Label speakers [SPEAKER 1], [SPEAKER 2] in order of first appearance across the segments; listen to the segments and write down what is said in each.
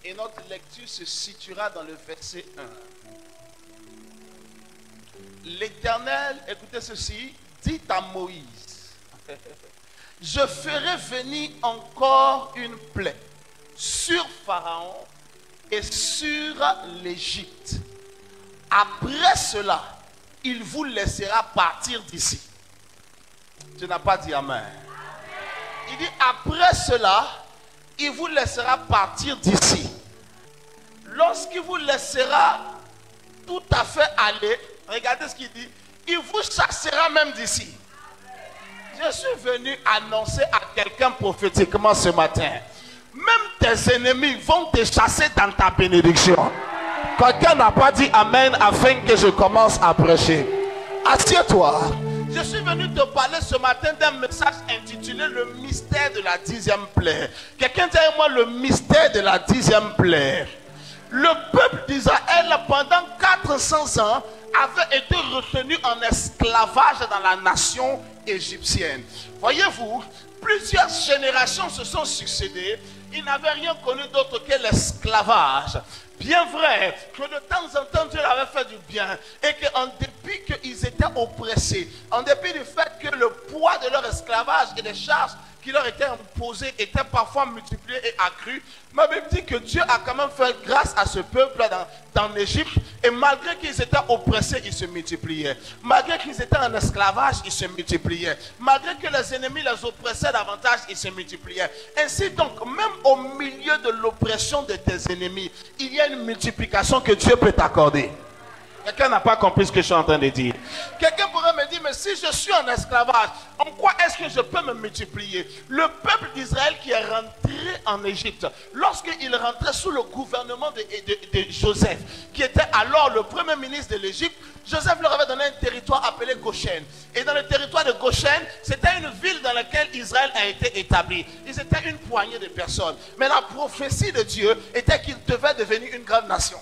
[SPEAKER 1] Et notre lecture se situera dans le verset 1. L'Éternel, écoutez ceci, dit à Moïse, je ferai venir encore une plaie sur Pharaon et sur l'Égypte. Après cela, il vous laissera partir d'ici. Tu n'as pas dit amen. Il dit après cela, il vous laissera partir d'ici. Lorsqu'il vous laissera tout à fait aller, regardez ce qu'il dit, il vous chassera même d'ici. Je suis venu annoncer à quelqu'un prophétiquement ce matin. Même tes ennemis vont te chasser dans ta bénédiction. Quelqu'un n'a pas dit amen afin que je commence à prêcher. Assieds-toi. Je suis venu te parler ce matin d'un message intitulé le mystère de la 10e plaie. Quelqu'un dit à moi le mystère de la 10e plaie. Le peuple d'Israël pendant 400 ans avait été retenu en esclavage dans la nation égyptienne. Voyez-vous, plusieurs générations se sont succédées. Ils n'avaient rien connu d'autre que l'esclavage. Bien vrai que de temps en temps Dieu leur avait fait du bien et qu'en dépit qu'ils étaient oppressés, en dépit du fait que le poids de leur esclavage et des charges qui leur étaient imposées étaient parfois multipliées et accrues, ma Bible dit que Dieu a quand même fait grâce à ce peuple dans l'Égypte, et malgré qu'ils étaient oppressés, ils se multipliaient. Malgré qu'ils étaient en esclavage, ils se multipliaient. Malgré que les ennemis les oppressaient davantage, ils se multipliaient. Ainsi donc, même au milieu de l'oppression de tes ennemis, il y a une multiplication que Dieu peut t'accorder. Quelqu'un n'a pas compris ce que je suis en train de dire. Quelqu'un pourrait me dire, mais si je suis en esclavage, en quoi est-ce que je peux me multiplier? Le peuple d'Israël qui est rentré en Égypte, lorsqu'il rentrait sous le gouvernement de Joseph, qui était alors le premier ministre de l'Égypte, Joseph leur avait donné un territoire appelé Goshen. Et dans le territoire de Goshen, c'était une ville dans laquelle Israël a été établi. Ils étaient une poignée de personnes. Mais la prophétie de Dieu était qu'ils devaient devenir une grande nation.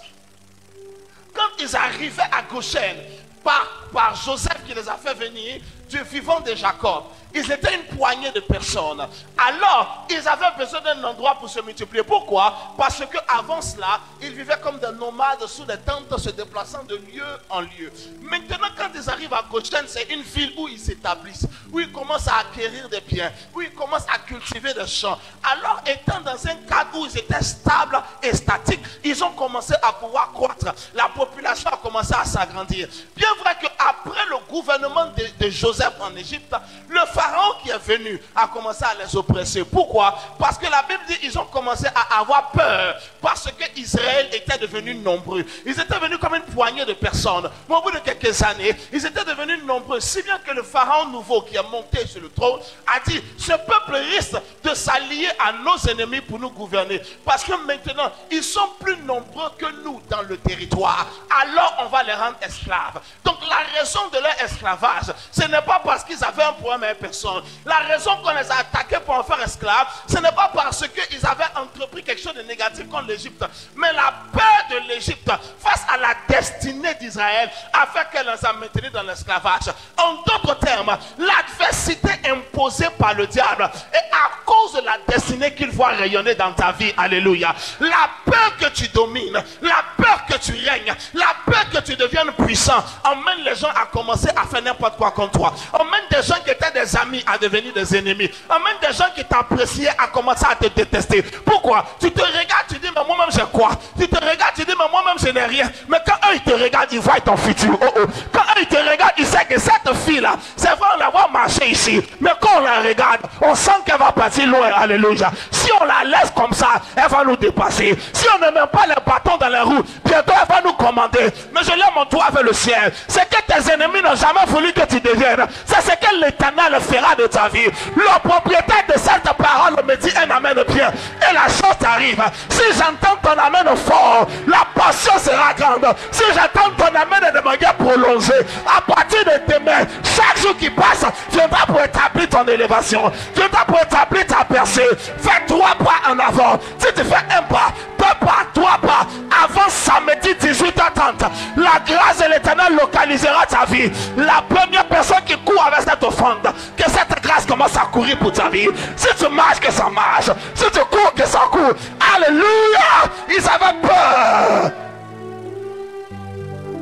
[SPEAKER 1] Quand ils arrivaient à Goshen, par Joseph qui les a fait venir du vivant de Jacob, ils étaient une poignée de personnes. Alors, ils avaient besoin d'un endroit pour se multiplier. Pourquoi? Parce qu'avant cela, ils vivaient comme des nomades sous des tentes, se déplaçant de lieu en lieu. Maintenant, quand ils arrivent à Goshen, c'est une ville où ils s'établissent, où ils commencent à acquérir des biens, où ils commencent à cultiver des champs. Alors, étant dans un cadre où ils étaient stables et statiques, ils ont commencé à pouvoir croître. La population a commencé à s'agrandir. Bien vrai qu'après le gouvernement de Joseph en Égypte, le Pharaon qui est venu a commencé à les oppresser. Pourquoi? Parce que la Bible dit qu'ils ont commencé à avoir peur. Parce que Israël était devenu nombreux. Ils étaient venus comme une poignée de personnes. Mais au bout de quelques années, ils étaient devenus nombreux. Si bien que le Pharaon nouveau qui est monté sur le trône a dit, ce peuple risque de s'allier à nos ennemis pour nous gouverner. Parce que maintenant, ils sont plus nombreux que nous dans le territoire. Alors on va les rendre esclaves. Donc la raison de leur esclavage, ce n'est pas parce qu'ils avaient un problème avec personne. La raison qu'on les a attaqués pour en faire esclaves, ce n'est pas parce qu'ils avaient entrepris quelque chose de négatif contre l'Égypte, mais la peur de l'Égypte face à la destinée d'Israël a fait qu'elle les a maintenus dans l'esclavage. En d'autres termes, l'adversité imposée par le diable est à cause de la destinée qu'il voit rayonner dans ta vie. Alléluia. La peur que tu domines, la peur que tu règnes, la peur que tu deviennes puissant, emmène les gens à commencer à faire n'importe quoi contre toi. Emmène des gens qui étaient des amis à devenir des ennemis. Emmène des gens qui t'appréciaient à commencer à te détester. Pourquoi? Tu te regardes, tu dis, mais moi-même j'ai quoi? Tu te regardes, tu dis, mais moi-même je n'ai rien. Mais quand eux ils te regardent, ils voient ton futur. Oh, oh. Quand eux ils te regardent, ils savent que cette fille-là, c'est vrai, on la voit marcher ici. Mais quand on la regarde, on sent qu'elle va partir loin. Alléluia. Si on la laisse comme ça, elle va nous dépasser. Si on ne met pas les bâtons dans les roues, bientôt elle va nous commander. Mais je lève mon doigt vers le ciel. C'est que tes ennemis n'ont jamais voulu que tu deviennes. C'est ce que l'Éternel fera de ta vie. Le propriétaire de cette parole me dit un amen bien. Et la chose arrive. Si j'entends ton amen fort, la passion sera grande. Si j'entends ton amen de manière prolongée, à partir de demain, chaque jour qui passe, viendra pour établir ton élévation. Viendra pour établir ta percée. Fais 3 pas en avant. Si tu fais 1 pas, 2 pas, 3 pas, avant samedi 18h30, la grâce de l'Éternel localisera ta vie. La première personne qui court avec cette offrande, que cette grâce commence à courir. courir pour ta vie. Si tu marches, que ça marche. Si tu cours, que ça court. Alléluia. Ils avaient peur.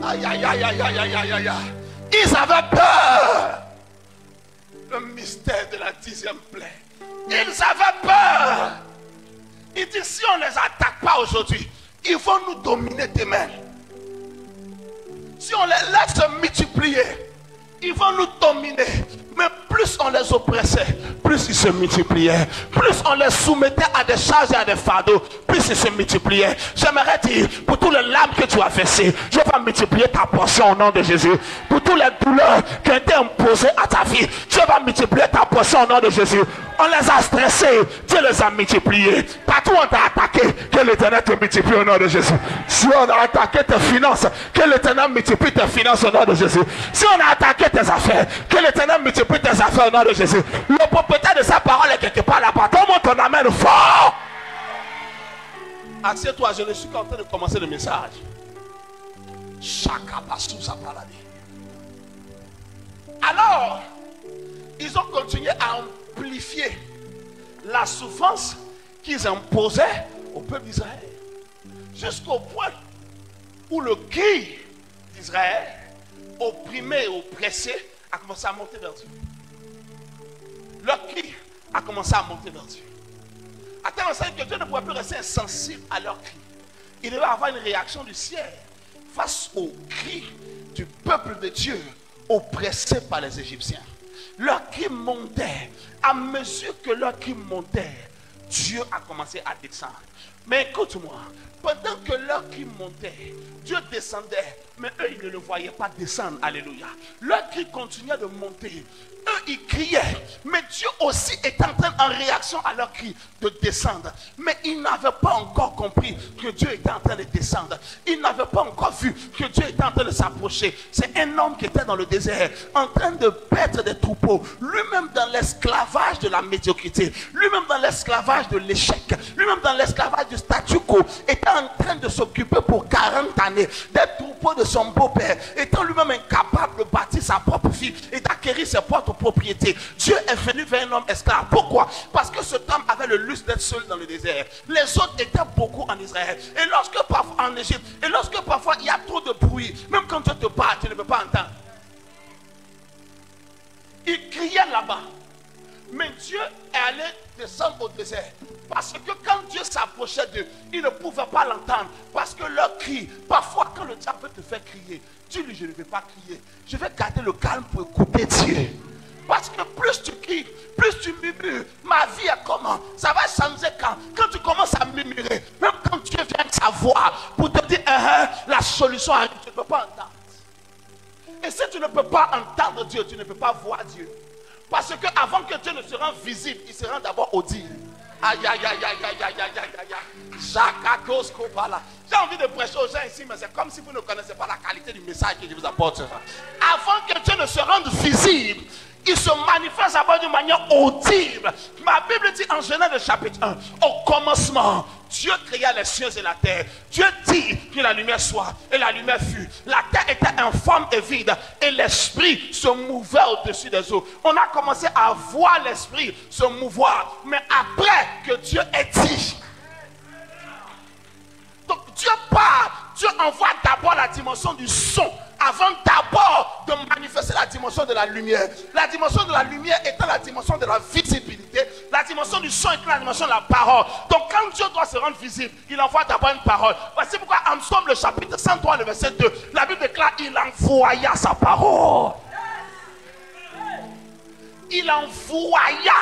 [SPEAKER 1] Aïe, aïe, aïe, aïe, aïe, aïe, aïe, aïe. Ils avaient peur. Le mystère de la 10e plaie. Ils avaient peur. Il dit, si on ne les attaque pas aujourd'hui, ils vont nous dominer demain. Si on les laisse se multiplier, ils vont nous dominer. Mais plus on les oppressait, plus ils se multipliaient. Plus on les soumettait à des charges et à des fardeaux, plus ils se multipliaient. J'aimerais dire, pour tous les larmes que tu as versées, je vais multiplier ta portion au nom de Jésus. Pour toutes les douleurs qui ont été imposées à ta vie, je vais multiplier ta portion au nom de Jésus. On les a stressés, Dieu les a multipliés. Partout où on t'a attaqué, que l'Éternel te multiplie au nom de Jésus. Si on a attaqué tes finances, que l'Éternel multiplie tes finances au nom de Jésus. Si on a attaqué tes affaires, que l'Éternel multiplie tes affaires au nom de Jésus. Le propriétaire de sa parole est quelque part là-bas. Tout le monde t'en amène fort. Assieds-toi, je ne suis qu'en train de commencer le message. Alors, ils ont continué à amplifier la souffrance qu'ils imposaient au peuple d'Israël. Jusqu'au point où le cri d'Israël, opprimé et oppressé, a commencé à monter vers Dieu. Leur cri a commencé à monter vers Dieu. À tel enseigne que Dieu ne pouvait plus rester insensible à leur cri. Il devait avoir une réaction du ciel face au cri du peuple de Dieu oppressé par les Égyptiens. Leur cri montait. À mesure que leur cri montait, Dieu a commencé à descendre. Mais écoute-moi, pendant que leur cri montait, Dieu descendait, mais eux, ils ne le voyaient pas descendre. Alléluia. Leur cri continuait de monter. Eux, ils criaient, mais Dieu aussi était en train, en réaction à leur cri, de descendre. Mais ils n'avaient pas encore compris que Dieu était en train de descendre. Ils n'avaient pas encore vu que Dieu était en train de s'approcher. C'est un homme qui était dans le désert, en train de perdre des troupeaux, lui-même dans l'esclavage de la médiocrité, lui-même dans l'esclavage de l'échec, lui-même dans l'esclavage du statu quo, était en train de s'occuper pour 40 années des troupeaux de son beau-père, étant lui-même incapable de bâtir sa propre vie et d'acquérir ses propres propriétés. Dieu est venu vers un homme esclave. Pourquoi? Parce que cet homme avait le luxe d'être seul dans le désert. Les autres étaient beaucoup en Israël. Et lorsque parfois en Égypte, et lorsque parfois il y a trop de bruit, même quand Dieu te parle, tu ne peux pas entendre. Il criait là-bas. Mais Dieu est allé descendre au désert. Parce que quand Dieu s'approchait d'eux, ils ne pouvaient pas l'entendre. Parce que leur cri, parfois quand le diable veut te faire crier, tu lui dis, je ne vais pas crier. Je vais garder le calme pour écouter Dieu. Parce que plus tu cries, plus tu murmures, ma vie est comment? Ça va changer quand tu commences à murmurer. Même quand Dieu vient avec sa voix pour te dire, la solution arrive, tu ne peux pas entendre. Et si tu ne peux pas entendre Dieu, tu ne peux pas voir Dieu. Parce qu'avant que Dieu ne se rende visible, il se rend d'abord audible. Aïe, aïe, aïe, aïe, aïe, aïe, aïe, aïe, aïe. J'ai envie de prêcher aux gens ici, mais c'est comme si vous ne connaissez pas la qualité du message que je vous apporte. Avant que Dieu ne se rende visible, il se manifeste d'abord d'une manière audible. Ma Bible dit en Genèse chapitre 1, au commencement, Dieu créa les cieux et la terre. Dieu dit que la lumière soit, et la lumière fut. La terre était informe et vide, et l'esprit se mouvait au-dessus des eaux. On a commencé à voir l'esprit se mouvoir, mais après que Dieu ait dit. Donc Dieu parle, Dieu envoie d'abord la dimension du son, avant d'abord de manifester la dimension de la lumière. La dimension de la lumière étant la dimension de la visibilité, la dimension du son étant la dimension de la parole. Donc quand Dieu doit se rendre visible, il envoie d'abord une parole. Voici pourquoi en Psaume le chapitre 103, le verset 2, la Bible déclare, il envoya sa parole. Il envoya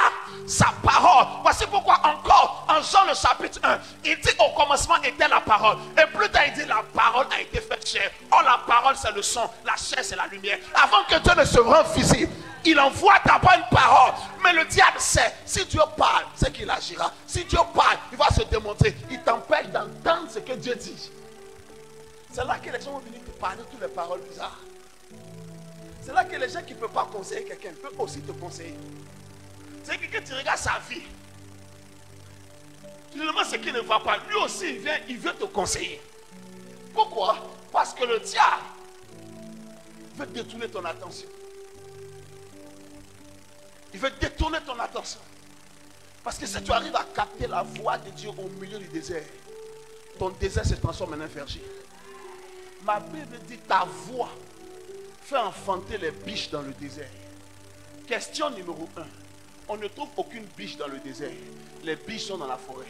[SPEAKER 1] sa parole. Voici pourquoi encore en Jean le chapitre 1, il dit au commencement était la parole. Et plus tard il dit la parole a été faite chair. Or la parole c'est le son, la chair c'est la lumière. Avant que Dieu ne se rende visible, il envoie d'abord une parole. Mais le diable sait, si Dieu parle, c'est qu'il agira. Si Dieu parle, il va se démontrer. Il t'empêche d'entendre ce que Dieu dit. C'est là que les gens vont venir te parler toutes les paroles bizarres. C'est là que les gens qui ne peuvent pas conseiller quelqu'un peuvent aussi te conseiller. C'est que quand tu regardes sa vie, tu te demandes ce qui ne va pas. Lui aussi, il veut te conseiller. Pourquoi? Parce que le diable veut détourner ton attention. Il veut détourner ton attention. Parce que si tu arrives à capter la voix de Dieu au milieu du désert, ton désert se transforme en un verger. Ma Bible dit ta voix fait enfanter les biches dans le désert. Question numéro 1. On ne trouve aucune biche dans le désert. Les biches sont dans la forêt.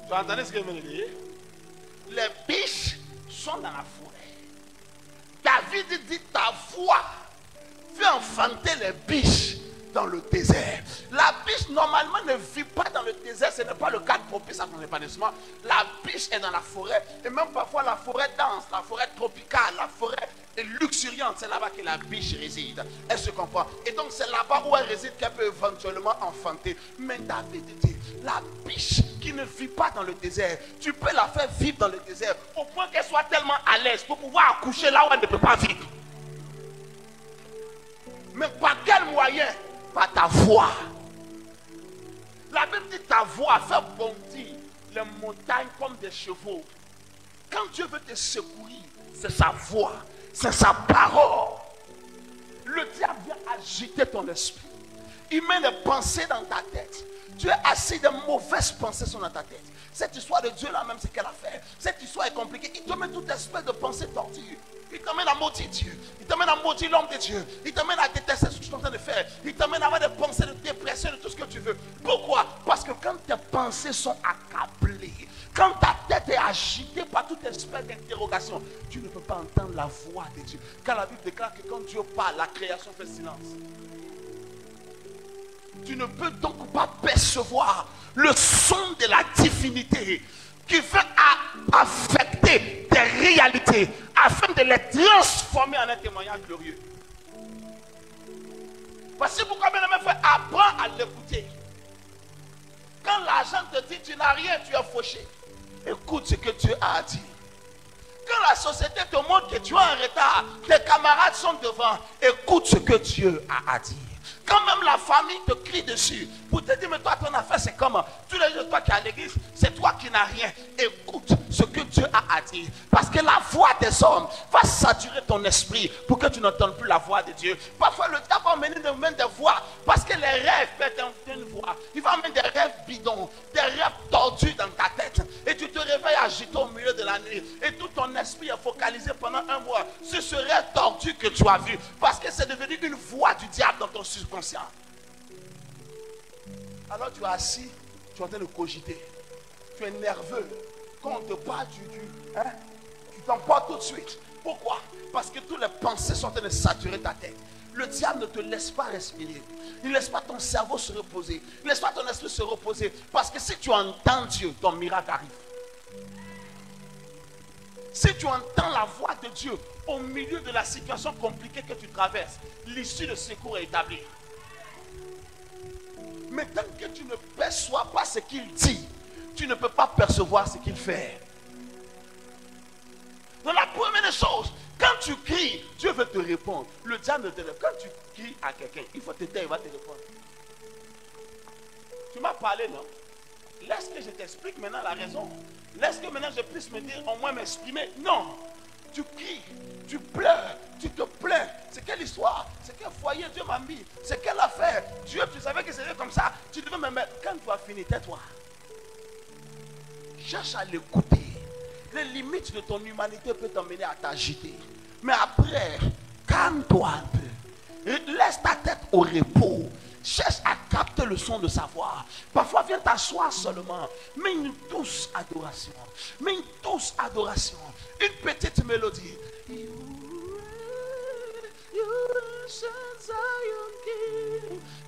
[SPEAKER 1] Tu entendez ce que je viens de dire? Les biches sont dans la forêt. David dit ta voix fait enfanter les biches dans le désert. La biche normalement ne vit pas dans le désert. Ce n'est pas le cadre propice à son épanouissement. La biche est dans la forêt. Et même parfois la forêt dense, la forêt tropicale, la forêt luxuriante. C'est là-bas que la biche réside. Elle se comprend. Et donc c'est là-bas où elle réside qu'elle peut éventuellement enfanter. Mais David dit, la biche qui ne vit pas dans le désert, tu peux la faire vivre dans le désert au point qu'elle soit tellement à l'aise pour pouvoir accoucher là où elle ne peut pas vivre. Mais par quel moyen? Par ta voix. La Bible dit ta voix fait bondir les montagnes comme des chevaux. Quand Dieu veut te secourir, c'est sa voix, c'est sa parole. Le diable vient agiter ton esprit. Il met des pensées dans ta tête. Tu es assis, de mauvaises pensées sont dans ta tête. Cette histoire de Dieu là même, c'est qu'elle a fait. Cette histoire est compliquée. Il te met toute espèce de pensée tortue. Il t'amène à maudire Dieu. Il t'amène à maudire l'homme de Dieu. Il t'amène à détester ce que tu es en train de faire. Il t'amène à avoir des pensées de dépression, de tout ce que tu veux. Pourquoi? Parce que quand tes pensées sont accablées, quand ta tête est agitée par toute espèce d'interrogation, tu ne peux pas entendre la voix de Dieu. Car la Bible déclare que quand Dieu parle, la création fait silence. Tu ne peux donc pas percevoir le son de la divinité qui veut affecter des réalités afin de les transformer en un témoignage glorieux. Voici pourquoi, bien aimé frère, apprends à l'écouter. Quand l'argent te dit tu n'as rien, tu es fauché, écoute ce que Dieu a dit. Quand la société te montre que tu es en retard, tes camarades sont devant, écoute ce que Dieu a dit. Quand même la famille te crie dessus pour te dire, mais toi ton affaire c'est comment? Tous les jours toi qui es à l'église, c'est toi qui n'as rien. Écoute ce que Dieu a dit. Parce que la voix des hommes va saturer ton esprit pour que tu n'entendes plus la voix de Dieu. Parfois le diable va emmener des voix parce que les rêves peuvent une voix. Il va emmener des rêves bidons, des rêves tordus dans ta tête. Et tu te réveilles agité au milieu de la nuit. Et tout ton esprit est focalisé pendant un mois sur ce rêve tordu que tu as vu. Parce que c'est devenu une voix du diable dans ton subconscient. Alors tu es assis, tu es en train de cogiter. Tu es nerveux. Quand on te parle, tu t'emportes tout de suite. Pourquoi? Parce que toutes les pensées sont en train de saturer ta tête. Le diable ne te laisse pas respirer. Il ne laisse pas ton cerveau se reposer. Il ne laisse pas ton esprit se reposer. Parce que si tu entends Dieu, ton miracle arrive. Si tu entends la voix de Dieu au milieu de la situation compliquée que tu traverses, l'issue de secours est établie. Mais tant que tu ne perçois pas ce qu'il dit, tu ne peux pas percevoir ce qu'il fait. Donc la première chose, quand tu cries, Dieu veut te répondre. Le diable ne te répond. Quand tu cries à quelqu'un, il faut te taire, il va te répondre. Tu m'as parlé, non? Laisse que je t'explique maintenant la raison. Laisse que maintenant je puisse me dire, au moins m'exprimer. Non. Tu cries, tu pleures, tu te plains. C'est quelle histoire? C'est quel foyer Dieu m'a mis? C'est quelle affaire? Dieu, tu savais que c'était comme ça. Tu devais me mettre. Quand tu as fini, tais-toi. Cherche à l'écouter. Les limites de ton humanité peuvent t'emmener à t'agiter. Mais après, calme-toi un peu. Laisse ta tête au repos. Cherche à capter le son de sa voix. Parfois, viens t'asseoir seulement. Mets une douce adoration. Mets une douce adoration. Une petite mélodie.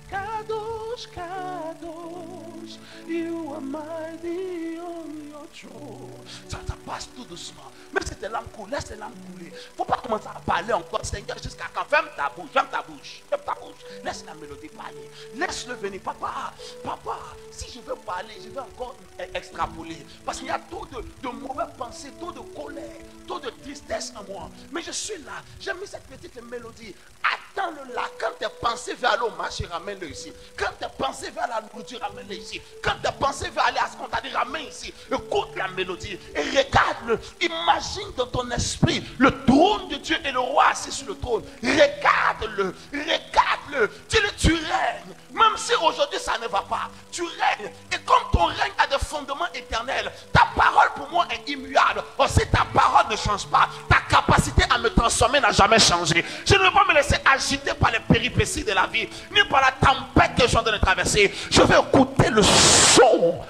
[SPEAKER 1] Kadosh, Kadosh, you are mighty on your throne. Ça passe tout doucement. Même si tes larmes coulent, laisse tes larmes couler. Il ne faut pas commencer à parler encore, Seigneur, jusqu'à quand. Ferme ta bouche, ferme ta bouche, ferme ta bouche. Laisse la mélodie parler. Laisse-le venir. Papa, papa, si je veux parler, je vais encore extrapoler. Parce qu'il y a trop de mauvaises pensées, trop de colère, trop de tristesse en moi. Mais je suis là. J'ai mis cette petite mélodie. Attends-le là. Quand tes pensées veulent aller au marché, ramène-le ici. Quand tes pensées veulent aller à la nourriture, ramène-le ici. Quand tes pensées veulent aller à ce qu'on t'a dit, ramène ici, écoute la mélodie et regarde-le. Imagine dans ton esprit le trône de Dieu et le roi assis sur le trône. Regarde-le, regarde-le. Dis-le, tu règnes. Même si aujourd'hui ça ne va pas, tu règnes. Et comme ton règne a des fondements éternels, ta parole pour moi est immuable. Aussi ta parole ne change pas. Ta capacité à me transformer n'a jamais changé. Je ne veux pas me laisser agiter par les péripéties de la vie, ni par la tempête que je suis en train de traverser. Je vais écouter le son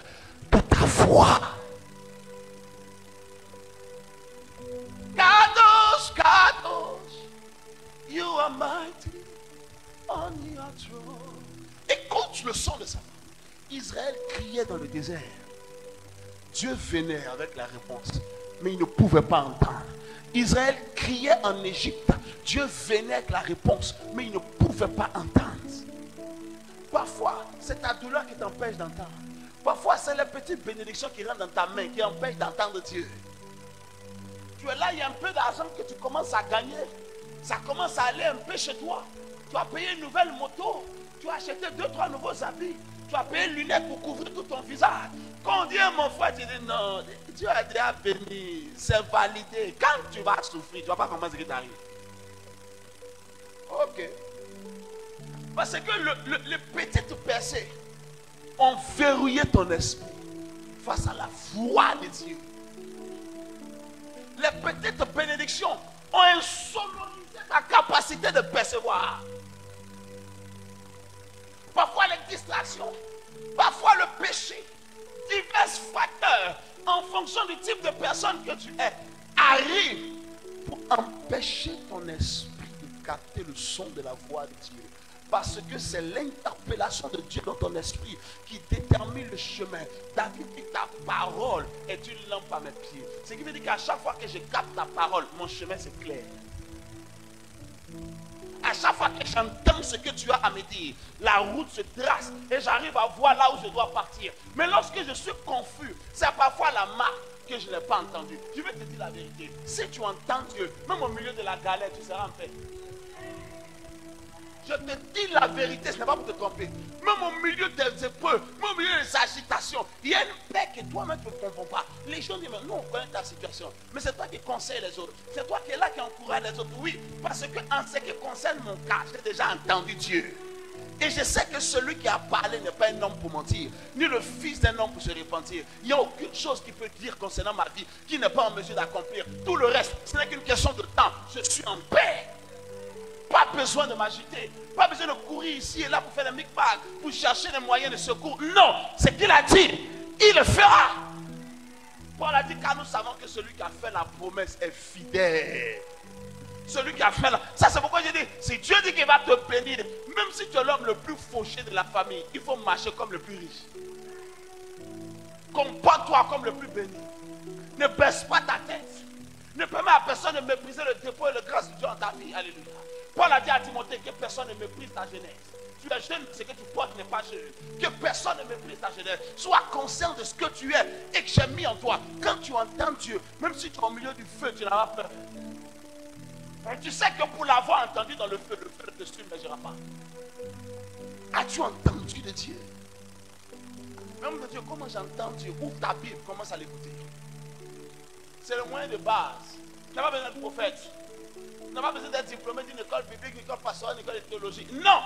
[SPEAKER 1] de ta voix. Kadosh, Kadosh, you are mighty on your throne. Écoute le son de sa voix. Israël criait dans le désert. Dieu venait avec la réponse, mais il ne pouvait pas entendre. Israël criait en Égypte. Dieu venait avec la réponse, mais il ne pouvait pas entendre. Parfois, c'est ta douleur qui t'empêche d'entendre. Parfois, c'est les petites bénédictions qui rentrent dans ta main, qui empêchent d'entendre Dieu. Tu es là, il y a un peu d'argent que tu commences à gagner. Ça commence à aller un peu chez toi. Tu as payé une nouvelle moto. Tu as acheté 2-3 nouveaux habits. Tu as payé une lunette pour couvrir tout ton visage. Quand on dit mon frère, tu dis non, Dieu a déjà béni, c'est validé. Quand tu vas souffrir, tu ne vas pas comprendre ce qui t'arrive. Ok. Parce que les petites percées ont verrouillé ton esprit face à la voix de Dieu. Les petites bénédictions ont insonorisé ta capacité de percevoir. Parfois les distractions, parfois le péché, divers facteurs en fonction du type de personne que tu es, arrivent pour empêcher ton esprit de capter le son de la voix de Dieu. Parce que c'est l'interpellation de Dieu dans ton esprit qui détermine le chemin. David dit, ta parole est une lampe à mes pieds. Ce qui veut dire qu'à chaque fois que je capte ta parole, mon chemin c'est clair. À chaque fois que j'entends ce que tu as à me dire, la route se trace et j'arrive à voir là où je dois partir. Mais lorsque je suis confus, c'est parfois la marque que je n'ai pas entendue. Je vais te dire la vérité. Si tu entends Dieu, même au milieu de la galère, tu seras en paix. Je te dis la vérité, ce n'est pas pour te tromper. Même au milieu des épreuves, même au milieu des agitations, il y a une paix que toi-même tu ne comprends pas. Les gens disent, mais nous on connaît ta situation. Mais c'est toi qui conseilles les autres. C'est toi qui es là qui encourage les autres. Oui, parce que en ce qui concerne mon cas, j'ai déjà entendu Dieu. Et je sais que celui qui a parlé n'est pas un homme pour mentir, ni le fils d'un homme pour se repentir. Il n'y a aucune chose qu'il peut dire concernant ma vie qui n'est pas en mesure d'accomplir. Tout le reste, ce n'est qu'une question de temps. Je suis en paix. Pas besoin de m'agiter, pas besoin de courir ici et là pour faire des micmacs, pour chercher des moyens de secours. Non, ce qu'il a dit, il le fera. Paul a dit, car nous savons que celui qui a fait la promesse est fidèle. Celui qui a fait la... Ça c'est pourquoi j'ai dit, si Dieu dit qu'il va te bénir, même si tu es l'homme le plus fauché de la famille, il faut marcher comme le plus riche. Comporte-toi comme le plus béni. Ne baisse pas ta tête. Ne permets à personne de mépriser le dépôt et le grâce de Dieu en ta vie. Alléluia. Paul a dit à Timothée que personne ne méprise ta jeunesse. Tu es jeune, ce que tu portes n'est pas jeune. Que personne ne méprise ta jeunesse. Sois conscient de ce que tu es et que j'ai mis en toi. Quand tu entends Dieu, même si tu es au milieu du feu, tu n'auras pas peur. Et tu sais que pour l'avoir entendu dans le feu ne te submergera pas. As-tu entendu de Dieu? Même de Dieu, comment j'entends Dieu? Ouvre ta Bible, commence à l'écouter. C'est le moyen de base. Tu n'as pas besoin de prophète. Tu n'as pas besoin d'être diplômé d'une école biblique, une école pastorale, une école de théologie. Non!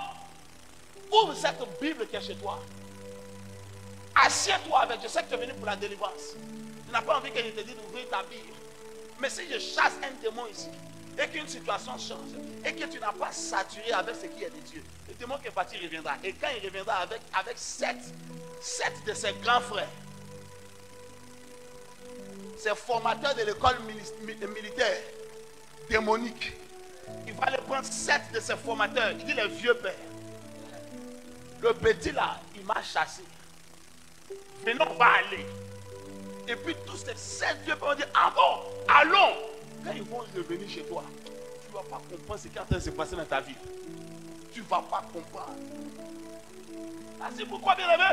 [SPEAKER 1] Ouvre cette Bible qui est chez toi. Assieds-toi avec. Je sais que tu es venu pour la délivrance. Tu n'as pas envie que je te dise d'ouvrir ta Bible. Mais si je chasse un démon ici, et qu'une situation change, et que tu n'as pas saturé avec ce qui est de Dieu, le démon qui est parti reviendra. Et quand il reviendra avec sept de ses grands frères, ces formateurs de l'école militaire démonique, il va aller prendre 7 de ses formateurs. Il dit les vieux pères. Le petit là, il m'a chassé. Maintenant on va aller. Et puis tous ces 7 vieux pères vont dire, ah bon, allons. Quand ils vont revenir chez toi, tu ne vas pas comprendre ce qui est en train de se passer dans ta vie. Tu ne vas pas comprendre. Ah, c'est pourquoi, bien aimé,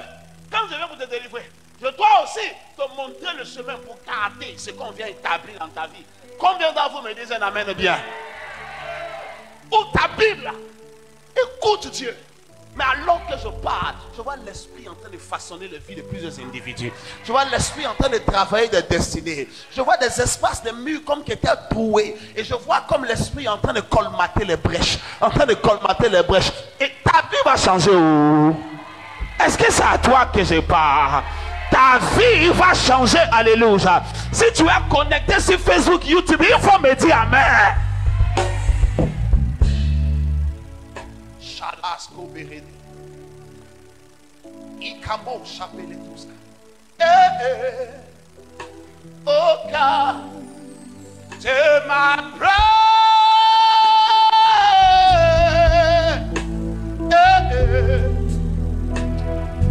[SPEAKER 1] quand je viens pour te délivrer, je dois aussi te montrer le chemin pour garder ce qu'on vient établir dans ta vie. Combien d'entre vous me disent un amen bien? Ouvre ta Bible, écoute Dieu. Mais alors que je parle, je vois l'esprit en train de façonner la vie de plusieurs individus. Je vois l'esprit en train de travailler des destinées. Je vois des espaces, des murs comme qui étaient troués. Et je vois comme l'esprit en train de colmater les brèches. En train de colmater les brèches. Et ta vie va changer. Est-ce que c'est à toi que je parle? Ta vie va changer. Alléluia. Si tu es connecté sur Facebook, YouTube, il faut me dire Amen. Chalasco Béréné. Ikamo chapele tuska. Au cas de ma prière.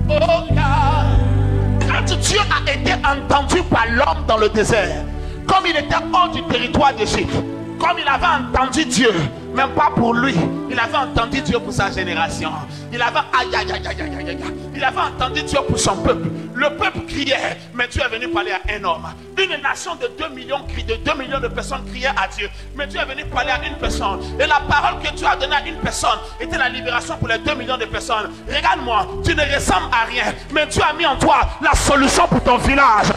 [SPEAKER 1] Au cas. Quand Dieu a été entendu par l'homme dans le désert, comme il était hors du territoire d'Égypte, comme il avait entendu Dieu, même pas pour lui, il avait entendu Dieu pour sa génération. Il avait il avait entendu Dieu pour son peuple. Le peuple criait, mais Dieu est venu parler à un homme. Une nation de 2 millions de personnes criaient à Dieu, mais Dieu est venu parler à une personne. Et la parole que Dieu a donnée à une personne était la libération pour les 2 millions de personnes. Regarde-moi, tu ne ressembles à rien, mais Dieu a mis en toi la solution pour ton village.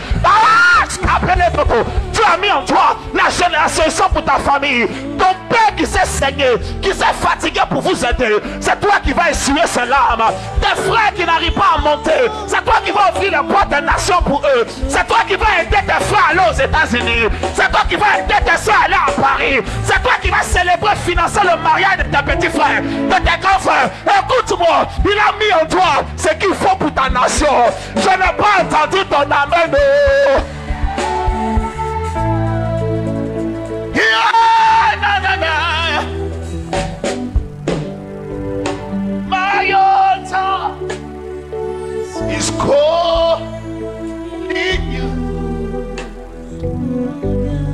[SPEAKER 1] Dieu a mis en toi la solution pour ta famille. Ton père qui s'est saigné, qui s'est fatigué pour vous aider, c'est toi qui vas essuyer ses larmes. Tes frères qui n'arrivent pas à monter, c'est toi qui vas ouvrir les portes des nations pour eux. C'est toi qui vas aider tes frères à aller aux États-Unis. C'est toi qui vas aider tes soeurs à aller à Paris. C'est toi qui vas célébrer, financer le mariage de tes petits frères, de tes grands frères. Écoute-moi, il a mis en toi ce qu'il faut pour ta nation. Je n'ai pas entendu ton amen. My altar is calling you.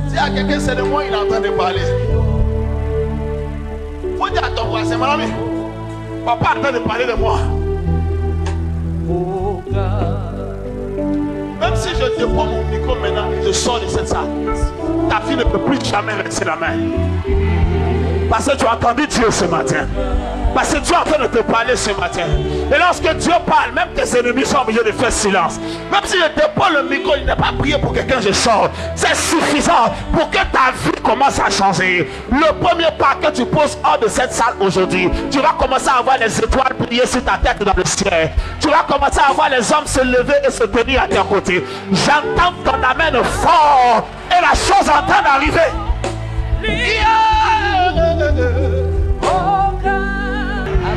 [SPEAKER 1] Si à quelqu'un c'est de moi, il est en train de parler. Faut dire à ton voisin, mon ami, papa est en train de parler de moi. Même si je dépose mon micro maintenant et je sors de cette salle, ta vie ne peut plus jamais rester la main. Parce que tu as entendu Dieu ce matin. Parce que Dieu est en train de te parler ce matin. Et lorsque Dieu parle, même tes ennemis sont obligés de faire silence. Même si je dépose le micro, il n'est pas prié pour quelqu'un, je sors. C'est suffisant pour que ta vie commence à changer. Le premier pas que tu poses hors de cette salle aujourd'hui, tu vas commencer à voir les étoiles briller sur ta tête dans le ciel. Tu vas commencer à voir les hommes se lever et se tenir à tes côtés. J'entends ton amen fort et la chose est en train d'arriver.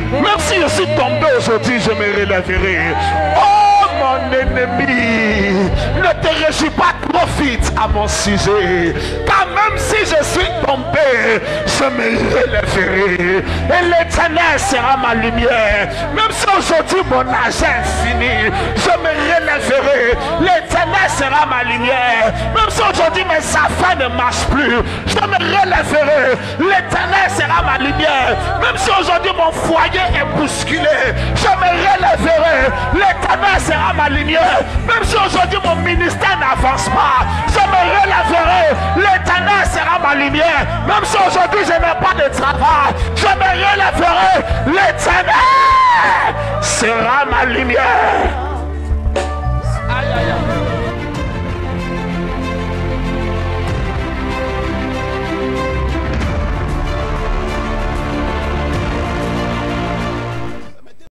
[SPEAKER 1] Même si je suis tombé aujourd'hui, je me relèverai. Oh mon ennemi, ne te réjouis pas trop vite à mon sujet. Car même si je suis tombé, je me relèverai. Et l'Éternel sera ma lumière. Même si aujourd'hui mon âge est fini, je me relèverai. L'Éternel sera ma lumière. Même si aujourd'hui mes affaires ne marchent plus, je me relèverai. L'Éternel sera ma lumière. Même si aujourd'hui mon foyer est bousculé, je me relèverai. L'Éternel sera ma lumière. Même si aujourd'hui mon ministère n'avance pas, je me relèverai. L'Éternel sera ma lumière. Même si aujourd'hui je n'ai pas de travail, je me relèverai. L'Éternel sera ma lumière.